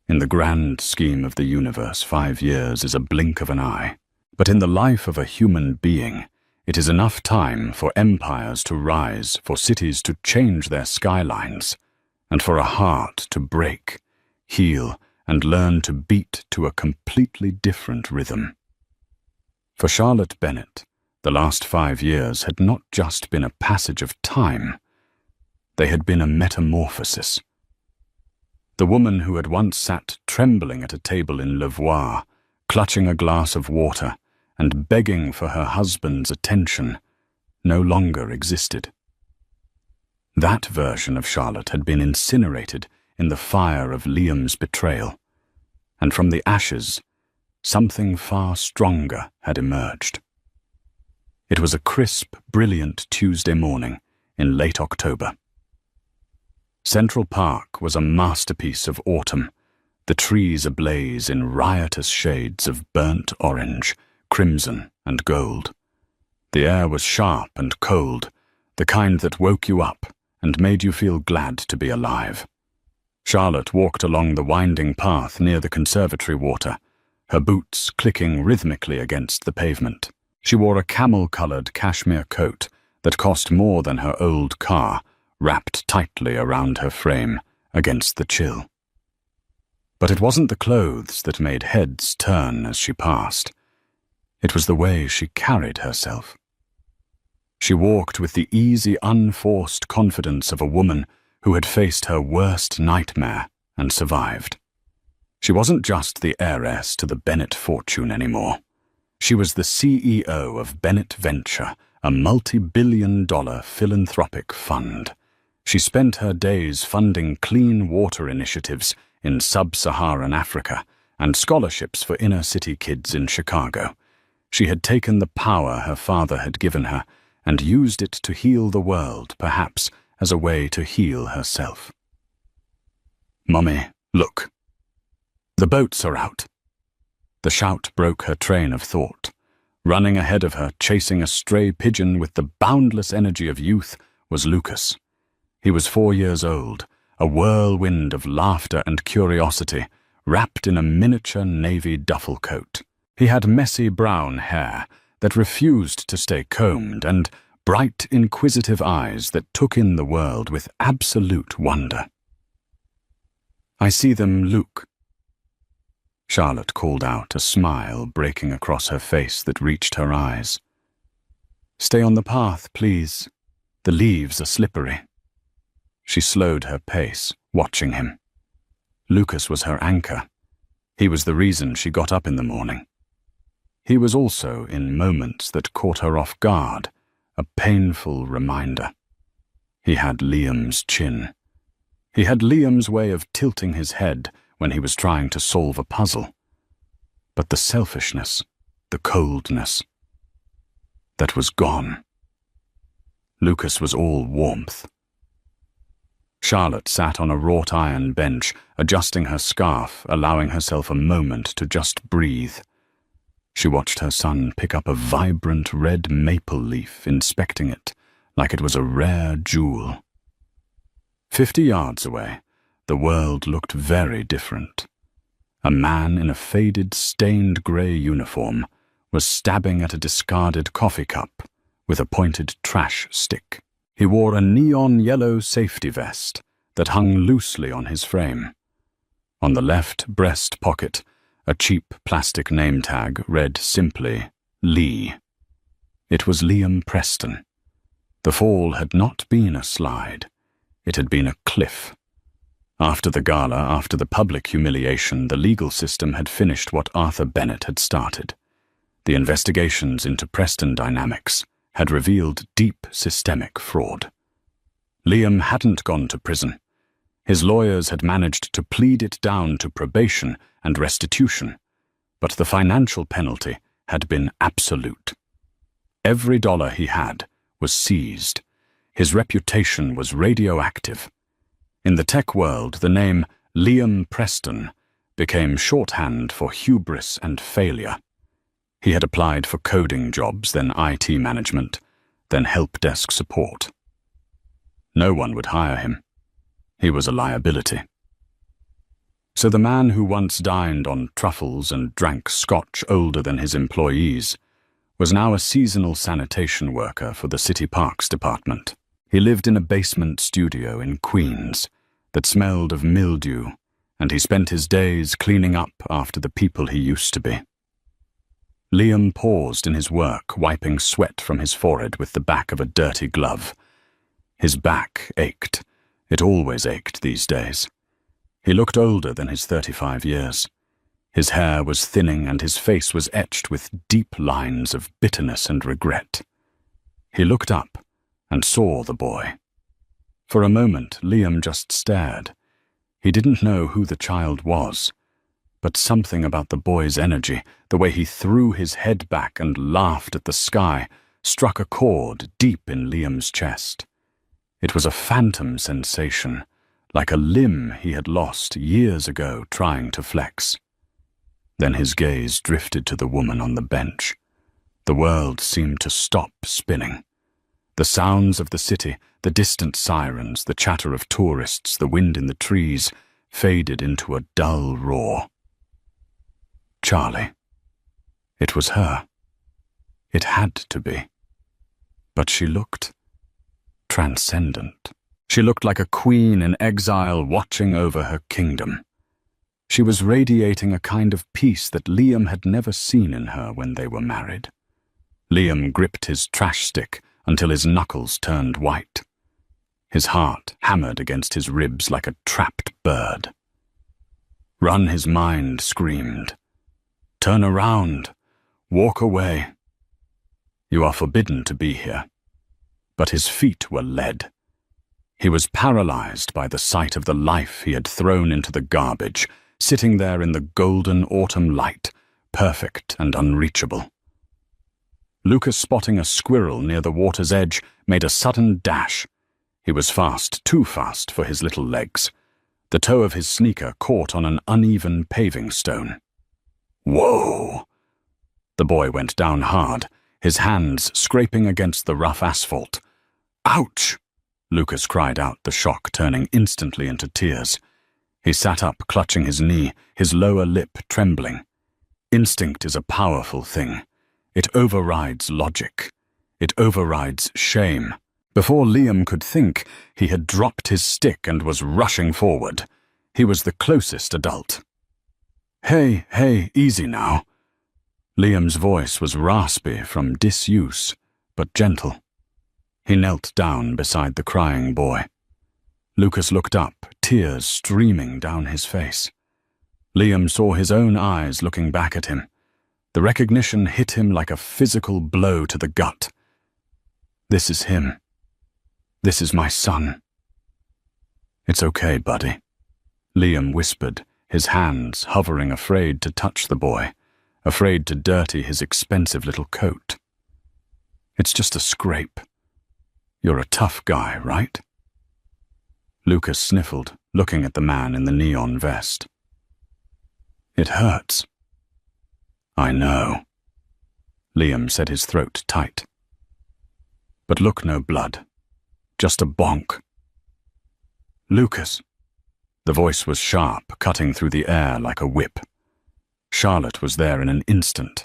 In the grand scheme of the universe, 5 years is a blink of an eye. But in the life of a human being, it is enough time for empires to rise, for cities to change their skylines, and for a heart to break, heal, and learn to beat to a completely different rhythm. For Charlotte Bennett, the last 5 years had not just been a passage of time, they had been a metamorphosis. The woman who had once sat trembling at a table in Levois, clutching a glass of water and begging for her husband's attention, no longer existed. That version of Charlotte had been incinerated in the fire of Liam's betrayal, and from the ashes, something far stronger had emerged. It was a crisp, brilliant Tuesday morning in late October. Central Park was a masterpiece of autumn, the trees ablaze in riotous shades of burnt orange, crimson, and gold. The air was sharp and cold, the kind that woke you up and made you feel glad to be alive. Charlotte walked along the winding path near the conservatory water, her boots clicking rhythmically against the pavement. She wore a camel-colored cashmere coat that cost more than her old car, wrapped tightly around her frame against the chill. But it wasn't the clothes that made heads turn as she passed. It was the way she carried herself. She walked with the easy, unforced confidence of a woman who had faced her worst nightmare and survived. She wasn't just the heiress to the Bennett fortune anymore. She was the CEO of Bennett Venture, a multi-billion-dollar philanthropic fund. She spent her days funding clean water initiatives in sub-Saharan Africa and scholarships for inner-city kids in Chicago. She had taken the power her father had given her and used it to heal the world, perhaps as a way to heal herself. "Mummy, look. The boats are out." The shout broke her train of thought. Running ahead of her, chasing a stray pigeon with the boundless energy of youth, was Lucas. He was 4 years old, a whirlwind of laughter and curiosity, wrapped in a miniature navy duffel coat. He had messy brown hair that refused to stay combed and bright, inquisitive eyes that took in the world with absolute wonder. "I see them, Luke." Charlotte called out, a smile breaking across her face that reached her eyes. "Stay on the path, please. The leaves are slippery." She slowed her pace, watching him. Lucas was her anchor. He was the reason she got up in the morning. He was also, in moments that caught her off guard, a painful reminder. He had Liam's chin. He had Liam's way of tilting his head when he was trying to solve a puzzle. But the selfishness, the coldness, that was gone. Lucas was all warmth. Charlotte sat on a wrought-iron bench, adjusting her scarf, allowing herself a moment to just breathe. She watched her son pick up a vibrant red maple leaf, inspecting it like it was a rare jewel. 50 yards away, the world looked very different. A man in a faded, stained grey uniform was stabbing at a discarded coffee cup with a pointed trash stick. He wore a neon yellow safety vest that hung loosely on his frame. On the left breast pocket, a cheap plastic name tag read simply, Lee. It was Liam Preston. The fall had not been a slide. It had been a cliff. After the gala, after the public humiliation, the legal system had finished what Arthur Bennett had started. The investigations into Preston dynamics had revealed deep systemic fraud. Liam hadn't gone to prison. His lawyers had managed to plead it down to probation and restitution, but the financial penalty had been absolute. Every dollar he had was seized. His reputation was radioactive. In the tech world, the name Liam Preston became shorthand for hubris and failure. He had applied for coding jobs, then IT management, then help desk support. No one would hire him. He was a liability. So the man who once dined on truffles and drank scotch older than his employees was now a seasonal sanitation worker for the City Parks Department. He lived in a basement studio in Queens that smelled of mildew, and he spent his days cleaning up after the people he used to be. Liam paused in his work, wiping sweat from his forehead with the back of a dirty glove. His back ached. It always ached these days. He looked older than his 35 years. His hair was thinning and his face was etched with deep lines of bitterness and regret. He looked up and saw the boy. For a moment, Liam just stared. He didn't know who the child was, but something about the boy's energy, the way he threw his head back and laughed at the sky, struck a chord deep in Liam's chest. It was a phantom sensation, like a limb he had lost years ago trying to flex. Then his gaze drifted to the woman on the bench. The world seemed to stop spinning. The sounds of the city, the distant sirens, the chatter of tourists, the wind in the trees, faded into a dull roar. Charlie. It was her. It had to be. But she looked transcendent. She looked like a queen in exile watching over her kingdom. She was radiating a kind of peace that Liam had never seen in her when they were married. Liam gripped his trash stick until his knuckles turned white. His heart hammered against his ribs like a trapped bird. Run, his mind screamed. Turn around. Walk away. You are forbidden to be here. But his feet were lead. He was paralyzed by the sight of the life he had thrown into the garbage, sitting there in the golden autumn light, perfect and unreachable. Lucas, spotting a squirrel near the water's edge, made a sudden dash. He was fast, too fast for his little legs. The toe of his sneaker caught on an uneven paving stone. Whoa! The boy went down hard, his hands scraping against the rough asphalt. Ouch! Lucas cried out, the shock turning instantly into tears. He sat up, clutching his knee, his lower lip trembling. Instinct is a powerful thing. It overrides logic. It overrides shame. Before Liam could think, he had dropped his stick and was rushing forward. He was the closest adult. Hey, easy now. Liam's voice was raspy from disuse, but gentle. He knelt down beside the crying boy. Lucas looked up, tears streaming down his face. Liam saw his own eyes looking back at him. The recognition hit him like a physical blow to the gut. This is him. This is my son. It's okay, buddy, Liam whispered, his hands hovering, afraid to touch the boy, afraid to dirty his expensive little coat. It's just a scrape. You're a tough guy, right? Lucas sniffled, looking at the man in the neon vest. It hurts. I know. Liam said, his throat tight. But look, no blood. Just a bonk. Lucas. The voice was sharp, cutting through the air like a whip. Charlotte was there in an instant.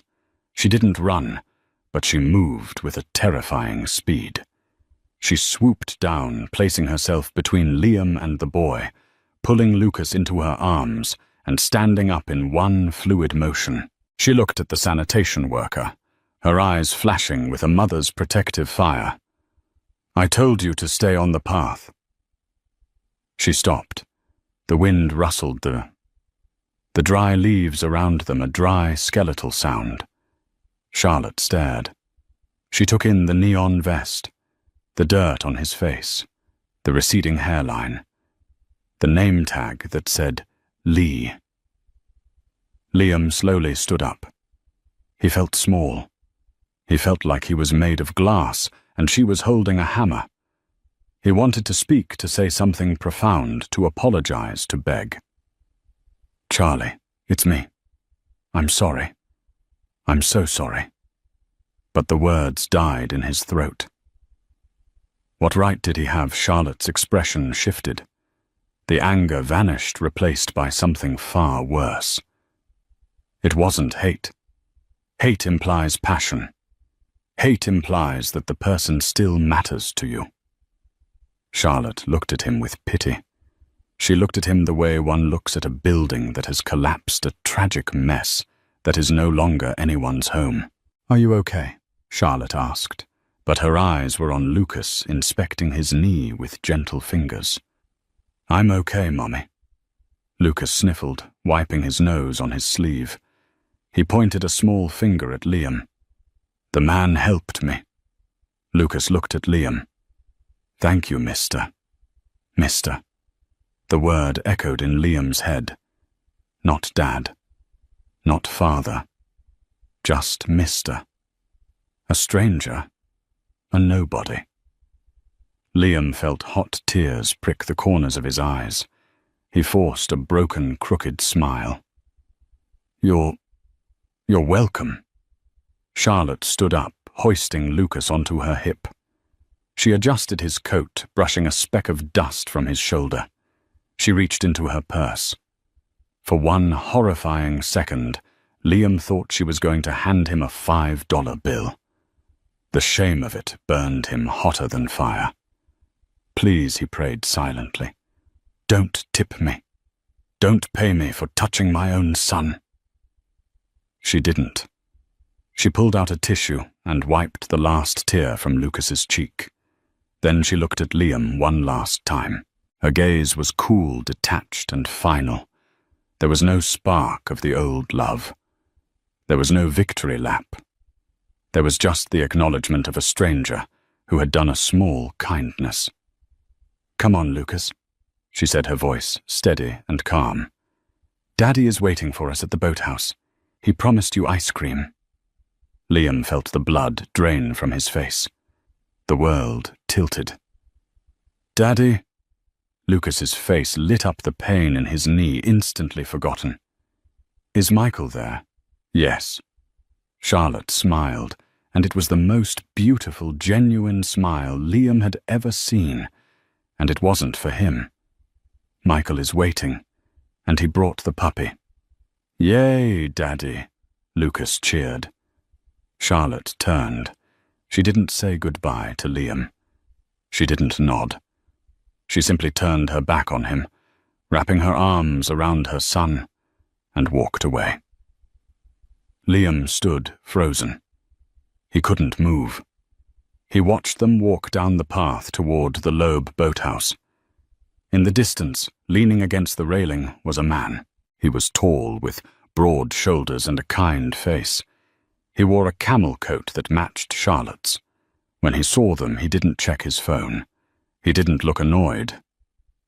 She didn't run, but she moved with a terrifying speed. She swooped down, placing herself between Liam and the boy, pulling Lucas into her arms and standing up in one fluid motion. She looked at the sanitation worker, her eyes flashing with a mother's protective fire. I told you to stay on the path. She stopped. The wind rustled the dry leaves around them, a dry, skeletal sound. Charlotte stared. She took in the neon vest, the dirt on his face, the receding hairline, the name tag that said Lee. Liam slowly stood up. He felt small. He felt like he was made of glass, and she was holding a hammer. He wanted to speak, to say something profound, to apologize, to beg. Charlie, it's me. I'm sorry. I'm so sorry. But the words died in his throat. What right did he have? Charlotte's expression shifted. The anger vanished, replaced by something far worse. It wasn't hate. Hate implies passion. Hate implies that the person still matters to you. Charlotte looked at him with pity. She looked at him the way one looks at a building that has collapsed, a tragic mess that is no longer anyone's home. Are you okay? Charlotte asked, but her eyes were on Lucas, inspecting his knee with gentle fingers. I'm okay, Mommy. Lucas sniffled, wiping his nose on his sleeve. He pointed a small finger at Liam. The man helped me. Lucas looked at Liam. Thank you, mister. Mister. The word echoed in Liam's head. Not Dad. Not father. Just mister. A stranger. A nobody. Liam felt hot tears prick the corners of his eyes. He forced a broken, crooked smile. You're welcome. Charlotte stood up, hoisting Lucas onto her hip. She adjusted his coat, brushing a speck of dust from his shoulder. She reached into her purse. For one horrifying second, Liam thought she was going to hand him a $5 bill. The shame of it burned him hotter than fire. Please, he prayed silently. Don't tip me. Don't pay me for touching my own son. She didn't. She pulled out a tissue and wiped the last tear from Lucas's cheek. Then she looked at Liam one last time. Her gaze was cool, detached, and final. There was no spark of the old love. There was no victory lap. There was just the acknowledgement of a stranger who had done a small kindness. Come on, Lucas, she said, her voice steady and calm. Daddy is waiting for us at the boathouse. He promised you ice cream. Liam felt the blood drain from his face. The world tilted. Daddy? Lucas's face lit up, the pain in his knee instantly forgotten. Is Michael there? Yes. Charlotte smiled, and it was the most beautiful, genuine smile Liam had ever seen, and it wasn't for him. Michael is waiting, and he brought the puppy. Yay, Daddy, Lucas cheered. Charlotte turned. She didn't say goodbye to Liam. She didn't nod. She simply turned her back on him, wrapping her arms around her son, and walked away. Liam stood frozen. He couldn't move. He watched them walk down the path toward the Loeb boathouse. In the distance, leaning against the railing, was a man. He was tall, with broad shoulders and a kind face. He wore a camel coat that matched Charlotte's. When he saw them, he didn't check his phone. He didn't look annoyed.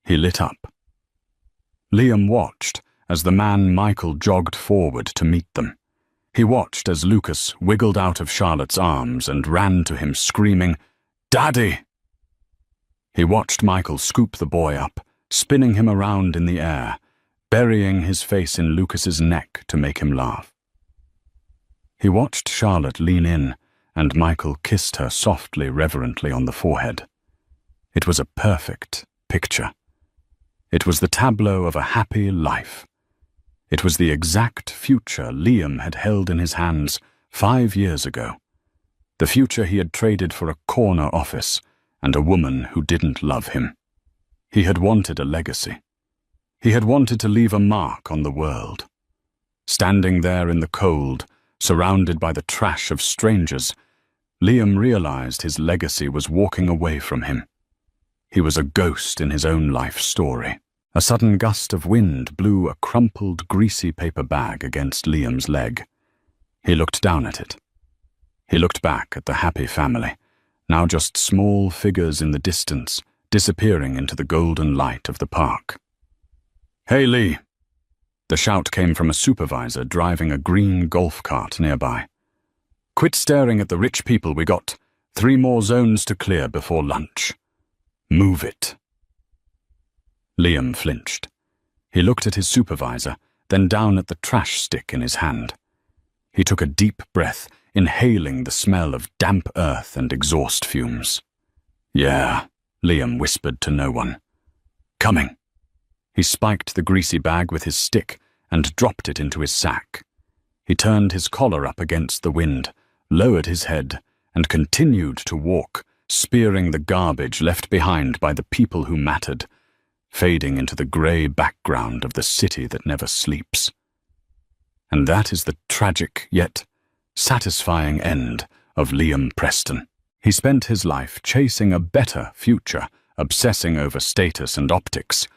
He lit up. Liam watched as the man Michael jogged forward to meet them. He watched as Lucas wiggled out of Charlotte's arms and ran to him screaming, "Daddy!" He watched Michael scoop the boy up, spinning him around in the air, burying his face in Lucas's neck to make him laugh. He watched Charlotte lean in, and Michael kissed her softly, reverently on the forehead. It was a perfect picture. It was the tableau of a happy life. It was the exact future Liam had held in his hands 5 years ago. The future he had traded for a corner office and a woman who didn't love him. He had wanted a legacy. He had wanted to leave a mark on the world. Standing there in the cold, surrounded by the trash of strangers, Liam realized his legacy was walking away from him. He was a ghost in his own life story. A sudden gust of wind blew a crumpled, greasy paper bag against Liam's leg. He looked down at it. He looked back at the happy family, now just small figures in the distance, disappearing into the golden light of the park. "Hey, Lee!" The shout came from a supervisor driving a green golf cart nearby. "Quit staring at the rich people. We got 3 more zones to clear before lunch. Move it." Liam flinched. He looked at his supervisor, then down at the trash stick in his hand. He took a deep breath, inhaling the smell of damp earth and exhaust fumes. "Yeah," Liam whispered to no one. "Coming." He spiked the greasy bag with his stick and dropped it into his sack. He turned his collar up against the wind, lowered his head, and continued to walk, spearing the garbage left behind by the people who mattered, fading into the grey background of the city that never sleeps. And that is the tragic yet satisfying end of Liam Preston. He spent his life chasing a better future, obsessing over status and optics,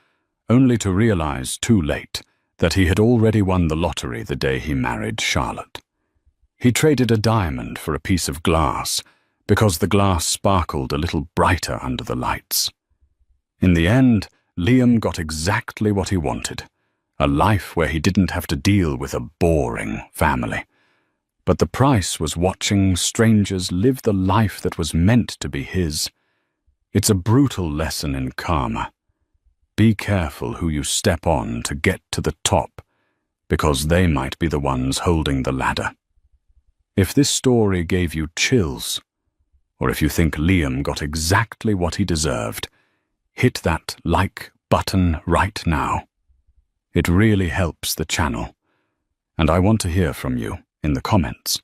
only to realize too late that he had already won the lottery the day he married Charlotte. He traded a diamond for a piece of glass because the glass sparkled a little brighter under the lights. In the end, Liam got exactly what he wanted, a life where he didn't have to deal with a boring family. But the price was watching strangers live the life that was meant to be his. It's a brutal lesson in karma. Be careful who you step on to get to the top, because they might be the ones holding the ladder. If this story gave you chills, or if you think Liam got exactly what he deserved, hit that like button right now. It really helps the channel. And I want to hear from you in the comments.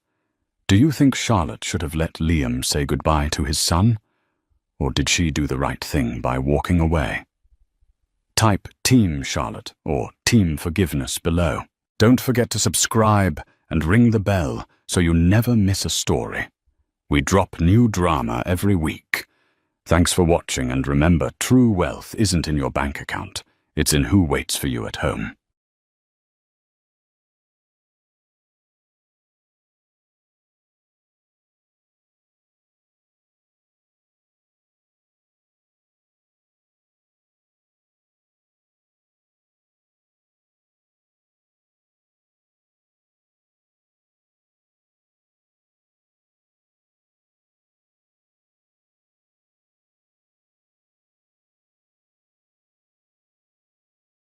Do you think Charlotte should have let Liam say goodbye to his son? Or did she do the right thing by walking away? Type Team Charlotte or Team Forgiveness below. Don't forget to subscribe and ring the bell so you never miss a story. We drop new drama every week. Thanks for watching, and remember, true wealth isn't in your bank account. It's in who waits for you at home.